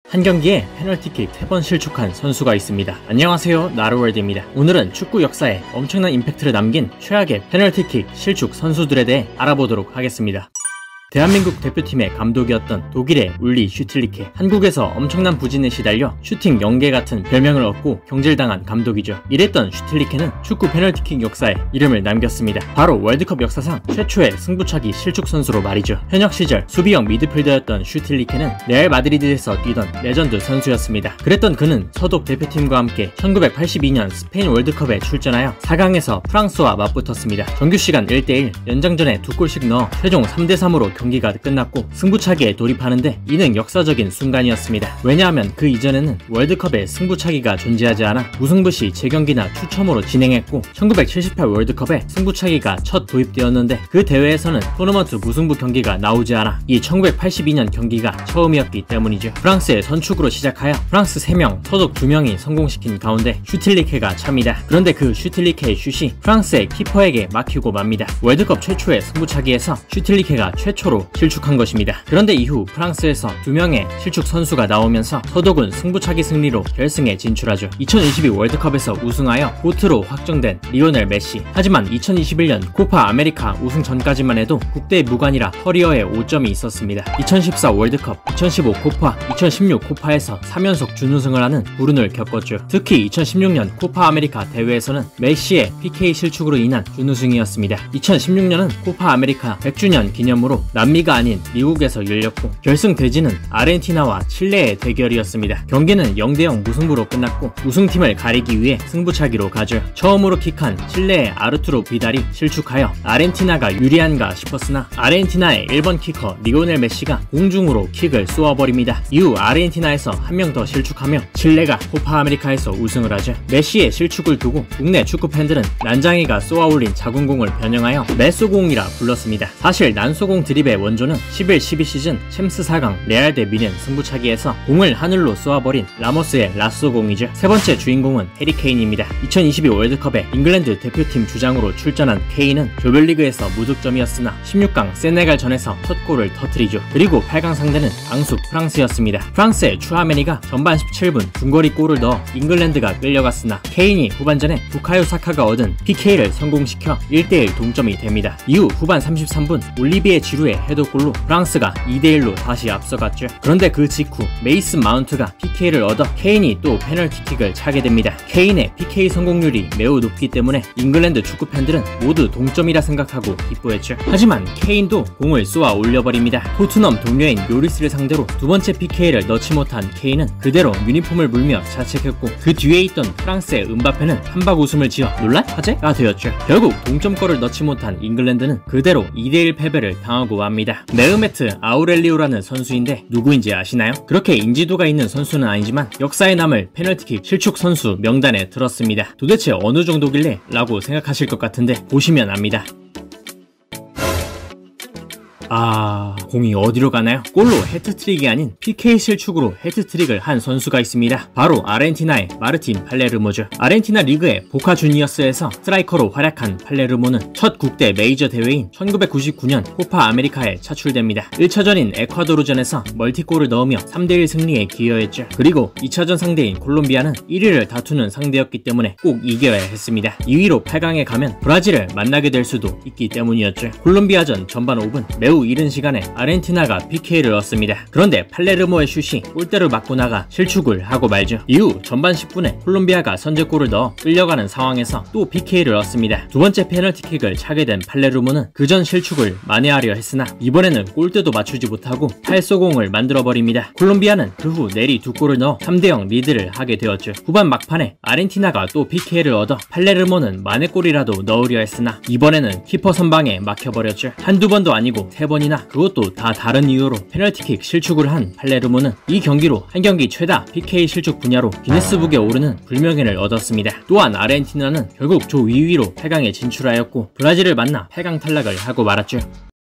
한 경기에 페널티킥 3번 실축한 선수가 있습니다. 안녕하세요, 나루월드입니다. 오늘은 축구 역사에 엄청난 임팩트를 남긴 최악의 페널티킥 실축 선수들에 대해 알아보도록 하겠습니다. 대한민국 대표팀의 감독이었던 독일의 울리 슈틸리케. 한국에서 엄청난 부진에 시달려 슈팅 연계 같은 별명을 얻고 경질당한 감독이죠. 이랬던 슈틸리케는 축구 페널티킥 역사에 이름을 남겼습니다. 바로 월드컵 역사상 최초의 승부차기 실축 선수로 말이죠. 현역 시절 수비형 미드필더였던 슈틸리케는 레알 마드리드에서 뛰던 레전드 선수였습니다. 그랬던 그는 서독 대표팀과 함께 1982년 스페인 월드컵에 출전하여 4강에서 프랑스와 맞붙었습니다. 정규시간 1대1, 연장전에 2골씩 넣어 최종 3대3으로 경기가 끝났고 승부차기에 돌입하는데 이는 역사적인 순간이었습니다. 왜냐하면 그 이전에는 월드컵에 승부차기가 존재하지 않아 무승부시 재경기나 추첨으로 진행했고 1978 월드컵에 승부차기가 첫 도입되었는데 그 대회에서는 토너먼트 무승부 경기가 나오지 않아 이 1982년 경기가 처음이었기 때문이죠. 프랑스의 선축으로 시작하여 프랑스 3명, 서독 2명이 성공시킨 가운데 슈틸리케가 참이다. 그런데 그 슈틸리케의 슛이 프랑스의 키퍼에게 막히고 맙니다. 월드컵 최초의 승부차기에서 슈틸리케가 최초로 실축한 것입니다. 그런데 이후 프랑스에서 2명의 실축 선수가 나오면서 서독은 승부차기 승리로 결승에 진출하죠. 2022 월드컵에서 우승하여 고트로 확정된 리오넬 메시. 하지만 2021년 코파 아메리카 우승 전까지만 해도 국대 무관이라 커리어에 오점이 있었습니다. 2014 월드컵, 2015 코파, 2016 코파에서 3연속 준우승을 하는 불운을 겪었죠. 특히 2016년 코파 아메리카 대회에서는 메시의 PK 실축으로 인한 준우승이었습니다. 2016년은 코파 아메리카 100주년 기념으로 남미가 아닌 미국에서 열렸고 결승 대진은 아르헨티나와 칠레의 대결이었습니다. 경기는 0대0 무승부로 끝났고 우승팀을 가리기 위해 승부차기로 가죠. 처음으로 킥한 칠레의 아르투로 비달이 실축하여 아르헨티나가 유리한가 싶었으나 아르헨티나의 1번 키커 리오넬 메시가 공중으로 킥을 쏘아버립니다. 이후 아르헨티나에서 한 명 더 실축하며 칠레가 코파 아메리카에서 우승을 하죠. 메시의 실축을 두고 국내 축구팬들은 난장이가 쏘아올린 자궁공을 변형하여 메쏘공이라 불렀습니다. 사실 난쏘공 드립의 원조는 11-12 시즌 챔스 4강 레알 대 미넨 승부차기에서 공을 하늘로 쏘아버린 라모스의 라쏘공이죠. 세 번째 주인공은 해리 케인입니다. 2022 월드컵에 잉글랜드 대표팀 주장으로 출전한 케인은 조별리그에서 무득점이었으나 16강 세네갈전에서 첫 골을 터뜨리죠. 그리고 8강 상대는 강수 프랑스였습니다. 프랑스의 추아메니가 전반 17분 중거리 골을 넣어 잉글랜드가 끌려갔으나 케인이 후반전에 부카요 사카가 얻은 PK를 성공시켜 1대1 동점이 됩니다. 이후 후반 33분 올리비에 지루의 헤더골로 프랑스가 2대1로 다시 앞서갔죠. 그런데 그 직후 메이슨 마운트가 PK를 얻어 케인이 또 페널티킥을 차게 됩니다. 케인의 PK 성공률이 매우 높기 때문에 잉글랜드 축구팬들은 모두 동점이라 생각하고 기뻐했죠. 하지만 케인도 공을 쏘아 올려버립니다. 토트넘 동료인 요리스를 상대로 두 번째 PK를 넣지 못한 케인은 그대로 유니폼을 물며 자책했고 그 뒤에 있던 프랑스의 음바페는 한박 웃음을 지어 논란? 화제가 되었죠. 결국 동점골을 넣지 못한 잉글랜드는 그대로 2대1 패배를 당하고 맙니다. 메흐메트 아우렐리오라는 선수인데 누구인지 아시나요? 그렇게 인지도가 있는 선수는 아니지만 역사에 남을 페널티킥 실축 선수 명단에 들었습니다. 도대체 어느 정도길래? 라고 생각하실 것 같은데 보시면 압니다. 공이 어디로 가나요? 골로 해트트릭이 아닌 PK 실축으로 해트트릭을 한 선수가 있습니다. 바로 아르헨티나의 마르틴 팔레르모죠. 아르헨티나 리그의 보카 주니어스에서 스트라이커로 활약한 팔레르모는 첫 국대 메이저 대회인 1999년 코파 아메리카에 차출됩니다. 1차전인 에콰도르전에서 멀티골을 넣으며 3대1 승리에 기여했죠. 그리고 2차전 상대인 콜롬비아는 1위를 다투는 상대였기 때문에 꼭 이겨야 했습니다. 2위로 8강에 가면 브라질을 만나게 될 수도 있기 때문이었죠. 콜롬비아전 전반 5분 매우 이른 시간에 아르헨티나가 PK를 얻습니다. 그런데 팔레르모의 슛이 골대를 맞고 나가 실축을 하고 말죠. 이후 전반 10분에 콜롬비아가 선제골을 넣어 끌려가는 상황에서 또 PK를 얻습니다. 두 번째 페널티킥을 차게 된 팔레르모는 그전 실축을 만회하려 했으나 이번에는 골대도 맞추지 못하고 팔쏘공을 만들어버립니다. 콜롬비아는 그 후 내리 2골을 넣어 3대0 리드를 하게 되었죠. 후반 막판에 아르헨티나가 또 PK를 얻어 팔레르모는 만회골이라도 넣으려 했으나 이번에는 키퍼 선방에 막혀버렸죠. 한두 번도 아니고 3번이나 그것도 다 다른 이유로 페널티킥 실축을 한 팔레르모는 이 경기로 한 경기 최다 PK 실축 분야로 기네스북에 오르는 불명예를 얻었습니다. 또한 아르헨티나는 결국 조 2위로 8강에 진출하였고 브라질을 만나 8강 탈락을 하고 말았죠.